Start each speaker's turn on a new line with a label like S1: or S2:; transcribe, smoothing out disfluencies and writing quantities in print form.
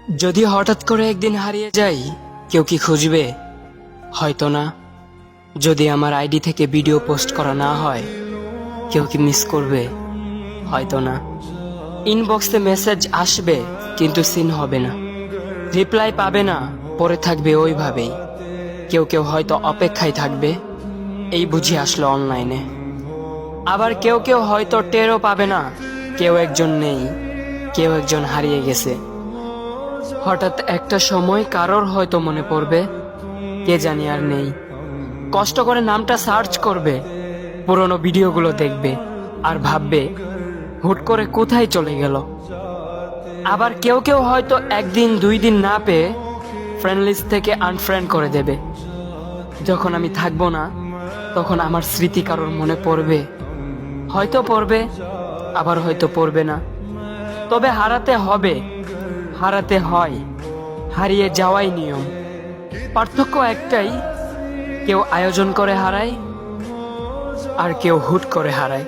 S1: যদি হঠাৎ করে একদিন হারিয়ে যাই, কেউ কি খুঁজবে? হয়তো না। যদি আমার আইডি থেকে ভিডিও পোস্ট করা না হয়, কেউ কি মিস করবে? হয়তো না। ইনবক্সে মেসেজ আসবে কিন্তু সিন হবে না, রিপ্লাই পাবে না, পরে থাকবে ওইভাবেই। কেউ কেউ হয়তো অপেক্ষায় থাকবে, এই বুঝি আসলো অনলাইনে। আবার কেউ কেউ হয়তো টেরও পাবে না, কেউ একজন নেই, কেউ একজন হারিয়ে গেছে। হঠাৎ একটা সময় কারোর হয়তো মনে পড়বে, কে জানি আর নেই। কষ্ট করে নামটা সার্চ করবে, পুরনো ভিডিওগুলো দেখবে আর ভাববে হুট করে কোথায় চলে গেল। আবার কেউ কেউ হয়তো একদিন দুই দিন না পেয়ে ফ্রেন্ড লিস্ট থেকে আনফ্রেন্ড করে দেবে। যখন আমি থাকবো না, তখন আমার স্মৃতি কারোর মনে পড়বে, হয়তো পড়বে, আবার হয়তো পড়বে না। তবে হারাতে হবে, হারাতে হয়, হারিয়ে যাওয়াই নিয়ম। পার্থক্য একটাই, কেউ আয়োজন করে হারায় আর কেউ হুট করে হারায়।